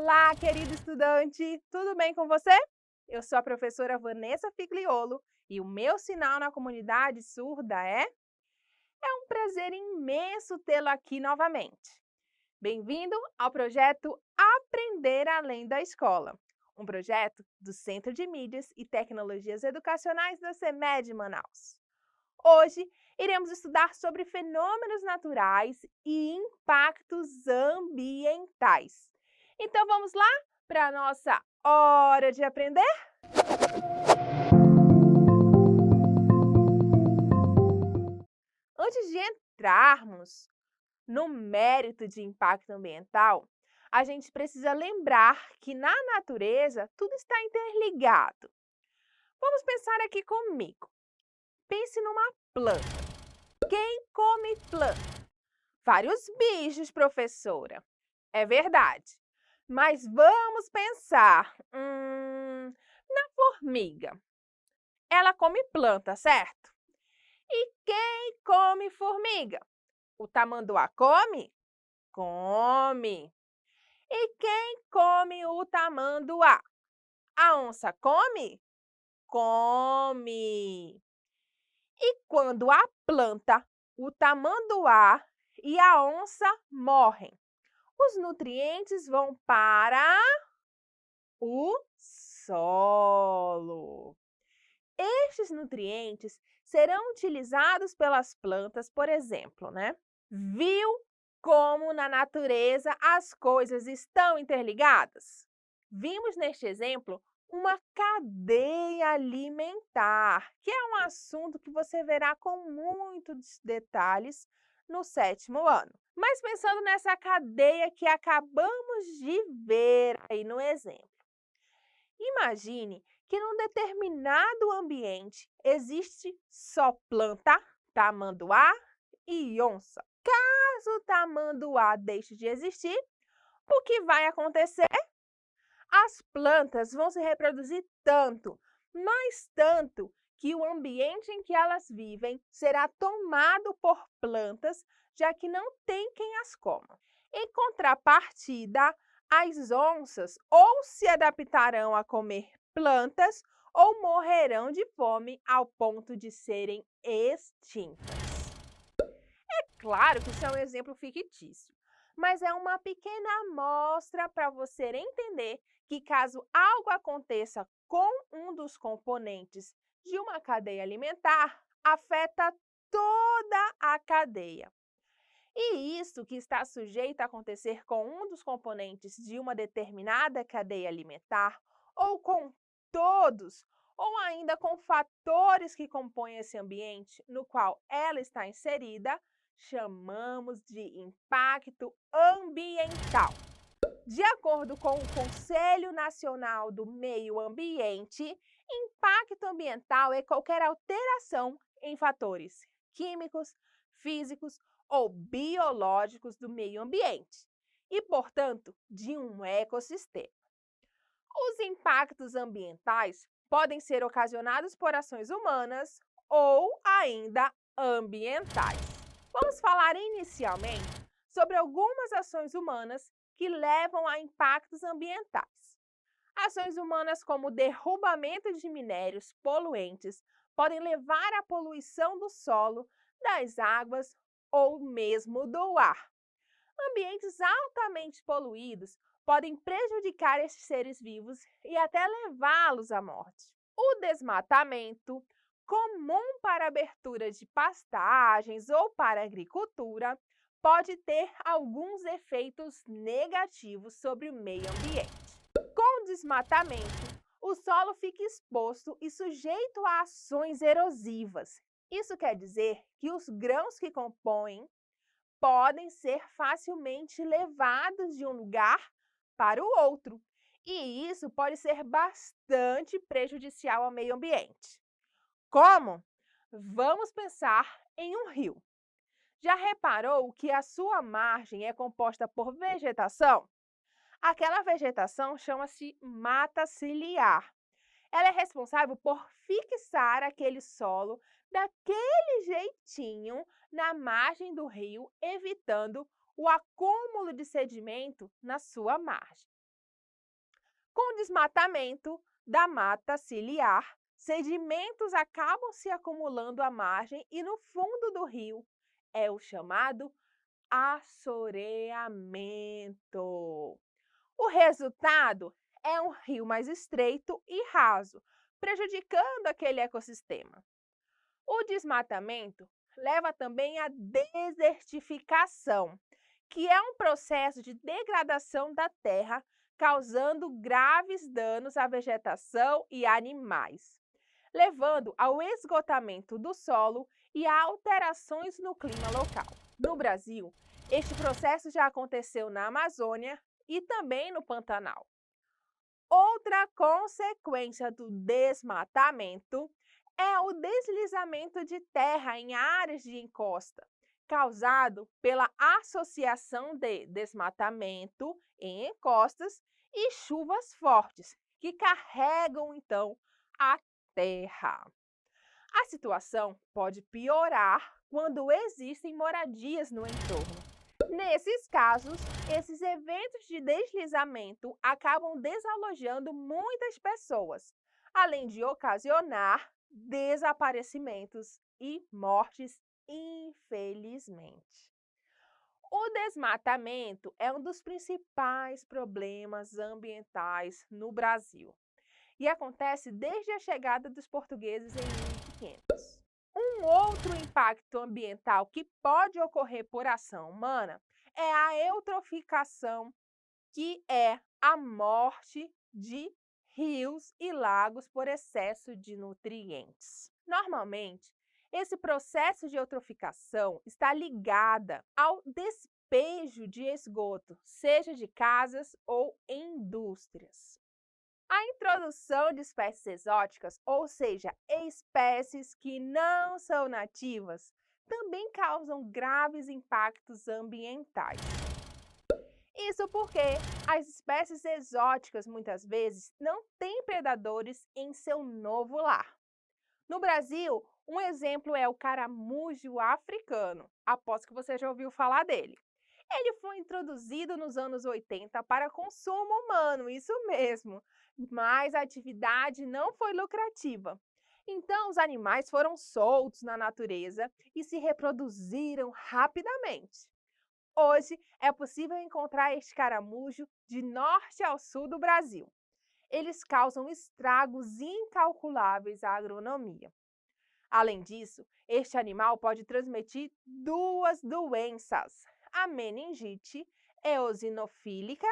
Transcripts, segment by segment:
Olá, querido estudante, tudo bem com você? Eu sou a professora Vanessa Figliolo e o meu sinal na comunidade surda é um prazer imenso tê-lo aqui novamente. Bem-vindo ao projeto Aprender Além da Escola, um projeto do Centro de Mídias e Tecnologias Educacionais da CEMED Manaus. Hoje, iremos estudar sobre fenômenos naturais e impactos ambientais. Então, vamos lá para a nossa hora de aprender? Antes de entrarmos no mérito de impacto ambiental, a gente precisa lembrar que na natureza tudo está interligado. Vamos pensar aqui comigo. Pense numa planta. Quem come planta? Vários bichos, professora. É verdade. Mas vamos pensar na formiga. Ela come planta, certo? E quem come formiga? O tamanduá come? Come. E quem come o tamanduá? A onça come? Come. E quando a planta, o tamanduá e a onça morrem, os nutrientes vão para o solo. Estes nutrientes serão utilizados pelas plantas, por exemplo, Viu como na natureza as coisas estão interligadas? Vimos neste exemplo uma cadeia alimentar, que é um assunto que você verá com muitos detalhes no 7º ano. Mas pensando nessa cadeia que acabamos de ver aí no exemplo, imagine que num determinado ambiente existe só planta, tamanduá e onça. Caso o tamanduá deixe de existir, o que vai acontecer? As plantas vão se reproduzir tanto, mas tanto, que o ambiente em que elas vivem será tomado por plantas, já que não tem quem as coma. Em contrapartida, as onças ou se adaptarão a comer plantas ou morrerão de fome ao ponto de serem extintas. Claro que isso é um exemplo fictício, mas é uma pequena amostra para você entender que caso algo aconteça com um dos componentes de uma cadeia alimentar, afeta toda a cadeia. E isso que está sujeito a acontecer com um dos componentes de uma determinada cadeia alimentar, ou com todos, ou ainda com fatores que compõem esse ambiente no qual ela está inserida, chamamos de impacto ambiental. De acordo com o Conselho Nacional do Meio Ambiente, impacto ambiental é qualquer alteração em fatores químicos, físicos ou biológicos do meio ambiente e, portanto, de um ecossistema. Os impactos ambientais podem ser ocasionados por ações humanas ou ainda ambientais. Vamos falar inicialmente sobre algumas ações humanas que levam a impactos ambientais. Ações humanas como o derrubamento de minérios poluentes podem levar à poluição do solo, das águas ou mesmo do ar. Ambientes altamente poluídos podem prejudicar esses seres vivos e até levá-los à morte. O desmatamento, comum para a abertura de pastagens ou para a agricultura, pode ter alguns efeitos negativos sobre o meio ambiente. Com o desmatamento, o solo fica exposto e sujeito a ações erosivas. Isso quer dizer que os grãos que compõem podem ser facilmente levados de um lugar para o outro. E isso pode ser bastante prejudicial ao meio ambiente. Como? Vamos pensar em um rio. Já reparou que a sua margem é composta por vegetação? Aquela vegetação chama-se mata ciliar. Ela é responsável por fixar aquele solo daquele jeitinho na margem do rio, evitando o acúmulo de sedimento na sua margem. Com o desmatamento da mata ciliar, sedimentos acabam se acumulando à margem e no fundo do rio. É o chamado assoreamento. O resultado é um rio mais estreito e raso, prejudicando aquele ecossistema. O desmatamento leva também à desertificação, que é um processo de degradação da terra, causando graves danos à vegetação e animais, levando ao esgotamento do solo e a alterações no clima local. No Brasil, este processo já aconteceu na Amazônia e também no Pantanal. Outra consequência do desmatamento é o deslizamento de terra em áreas de encosta, causado pela associação de desmatamento em encostas e chuvas fortes, que carregam então a terra. A situação pode piorar quando existem moradias no entorno. Nesses casos, esses eventos de deslizamento acabam desalojando muitas pessoas, além de ocasionar desaparecimentos e mortes, infelizmente. O desmatamento é um dos principais problemas ambientais no Brasil e acontece desde a chegada dos portugueses em 1500. Um outro impacto ambiental que pode ocorrer por ação humana é a eutroficação, que é a morte de rios e lagos por excesso de nutrientes. Normalmente, esse processo de eutroficação está ligada ao despejo de esgoto, seja de casas ou indústrias. A introdução de espécies exóticas, ou seja, espécies que não são nativas, também causam graves impactos ambientais. Isso porque as espécies exóticas muitas vezes não têm predadores em seu novo lar. No Brasil, um exemplo é o caramujo africano, aposto que você já ouviu falar dele. Ele foi introduzido nos anos 80 para consumo humano, isso mesmo, mas a atividade não foi lucrativa. Então, os animais foram soltos na natureza e se reproduziram rapidamente. Hoje, é possível encontrar este caramujo de norte ao sul do Brasil. Eles causam estragos incalculáveis à agronomia. Além disso, este animal pode transmitir duas doenças: a meningite eosinofílica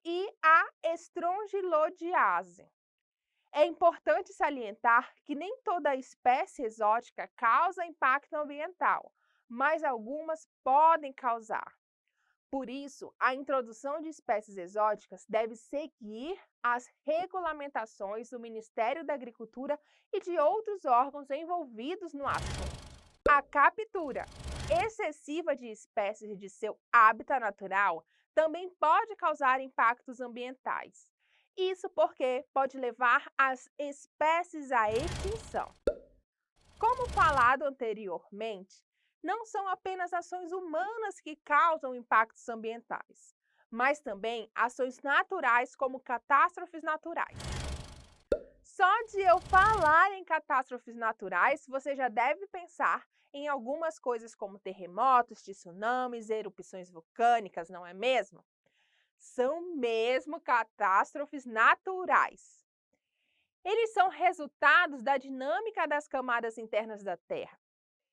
e a estrongilodiase. É importante salientar que nem toda espécie exótica causa impacto ambiental, mas algumas podem causar. Por isso, a introdução de espécies exóticas deve seguir as regulamentações do Ministério da Agricultura e de outros órgãos envolvidos no assunto. A captura excessiva de espécies de seu hábitat natural também pode causar impactos ambientais. Isso porque pode levar as espécies à extinção. Como falado anteriormente, não são apenas ações humanas que causam impactos ambientais, mas também ações naturais como catástrofes naturais. Só de eu falar em catástrofes naturais, você já deve pensar em algumas coisas como terremotos, tsunamis, erupções vulcânicas, não é mesmo? São mesmo catástrofes naturais. Eles são resultados da dinâmica das camadas internas da Terra.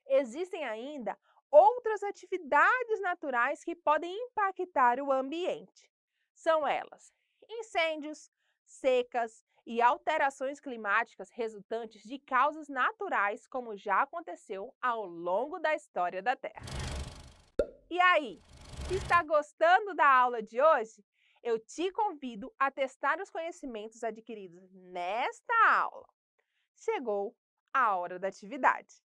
Existem ainda outras atividades naturais que podem impactar o ambiente. São elas: incêndios, secas e alterações climáticas resultantes de causas naturais, como já aconteceu ao longo da história da Terra. E aí, está gostando da aula de hoje? Eu te convido a testar os conhecimentos adquiridos nesta aula. Chegou a hora da atividade.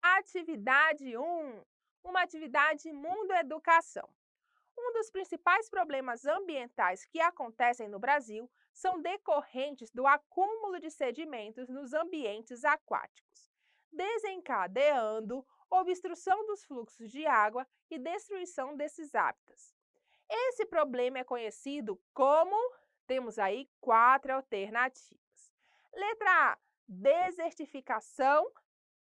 Atividade 1. Uma atividade Mundo Educação. Um dos principais problemas ambientais que acontecem no Brasil são decorrentes do acúmulo de sedimentos nos ambientes aquáticos, desencadeando obstrução dos fluxos de água e destruição desses hábitats. Esse problema é conhecido como, temos aí 4 alternativas. Letra A, desertificação.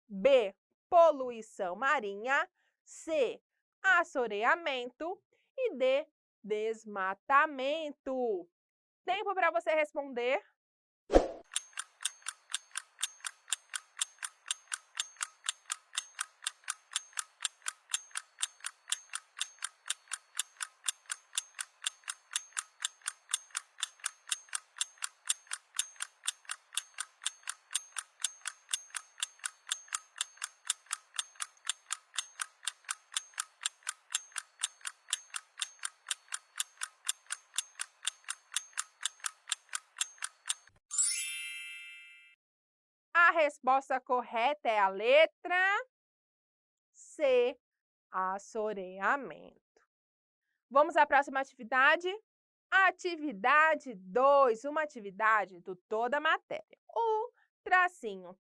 B, poluição marinha. C, assoreamento. E D, desmatamento. Tempo para você responder. A resposta correta é a letra C, assoreamento. Vamos à próxima atividade? Atividade 2, uma atividade do toda a matéria. O tracinho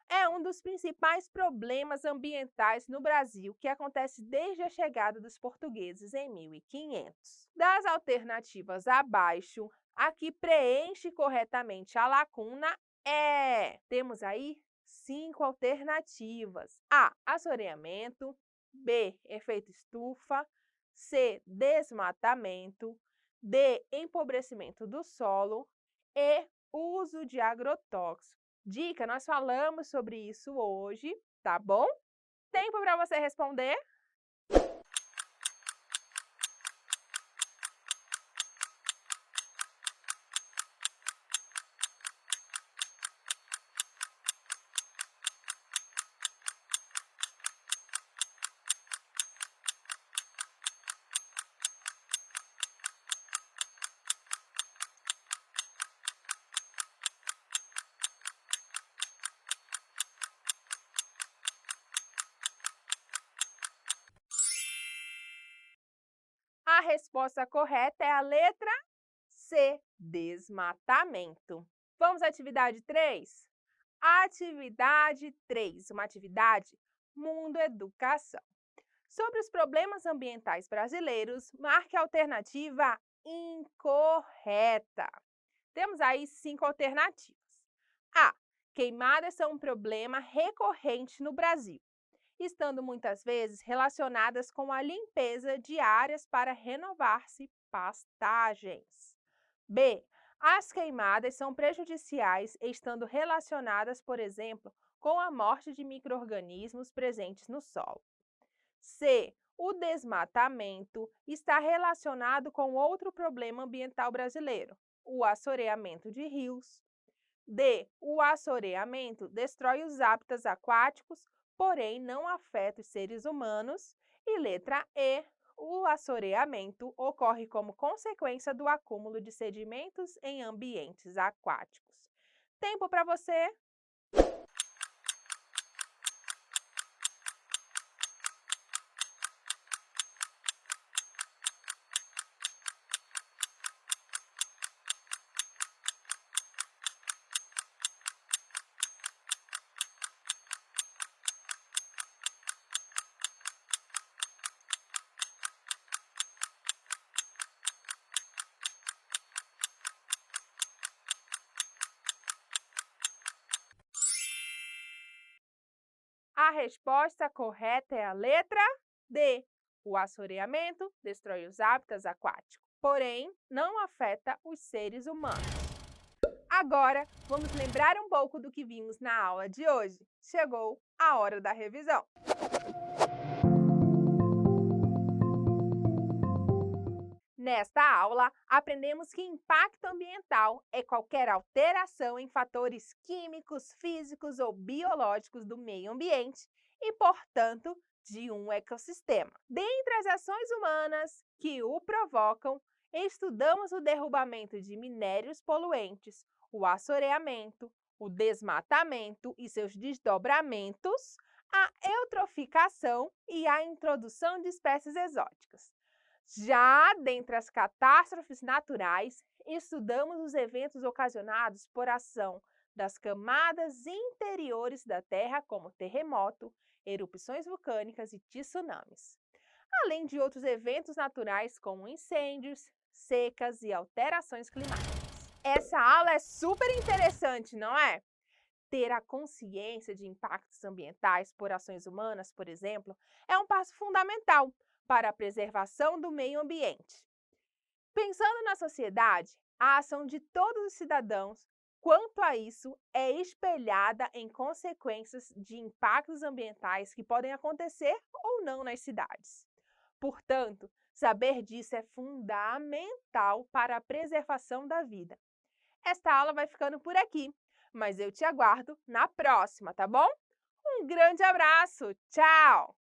é um dos principais problemas ambientais no Brasil que acontece desde a chegada dos portugueses em 1500. Das alternativas abaixo, a que preenche corretamente a lacuna é... Temos aí 5 alternativas. A, assoreamento. B, efeito estufa. C, desmatamento. D, empobrecimento do solo. E, uso de agrotóxico. Dica, nós falamos sobre isso hoje, tá bom? Tempo para você responder. A resposta correta é a letra C, desmatamento. Vamos à atividade 3? Atividade 3, uma atividade Mundo Educação. Sobre os problemas ambientais brasileiros, marque a alternativa incorreta. Temos aí 5 alternativas. A, queimadas são um problema recorrente no Brasil, estando muitas vezes relacionadas com a limpeza de áreas para renovar-se pastagens. B, as queimadas são prejudiciais, estando relacionadas, por exemplo, com a morte de micro-organismos presentes no solo. C, o desmatamento está relacionado com outro problema ambiental brasileiro, o assoreamento de rios. D, o assoreamento destrói os hábitats aquáticos, porém não afeta os seres humanos. E letra E, o assoreamento ocorre como consequência do acúmulo de sedimentos em ambientes aquáticos. Tempo para você. A resposta correta é a letra D. O assoreamento destrói os hábitats aquáticos, porém não afeta os seres humanos. Agora, vamos lembrar um pouco do que vimos na aula de hoje. Chegou a hora da revisão. Nesta aula, aprendemos que impacto ambiental é qualquer alteração em fatores químicos, físicos ou biológicos do meio ambiente e, portanto, de um ecossistema. Dentre as ações humanas que o provocam, estudamos o derrubamento de minérios poluentes, o assoreamento, o desmatamento e seus desdobramentos, a eutroficação e a introdução de espécies exóticas. Já dentre as catástrofes naturais, estudamos os eventos ocasionados por ação das camadas interiores da Terra, como terremoto, erupções vulcânicas e tsunamis, além de outros eventos naturais como incêndios, secas e alterações climáticas. Essa aula é super interessante, não é? Ter a consciência de impactos ambientais por ações humanas, por exemplo, é um passo fundamental para a preservação do meio ambiente. Pensando na sociedade, a ação de todos os cidadãos quanto a isso é espelhada em consequências de impactos ambientais que podem acontecer ou não nas cidades. Portanto, saber disso é fundamental para a preservação da vida. Esta aula vai ficando por aqui, mas eu te aguardo na próxima, tá bom? Um grande abraço! Tchau!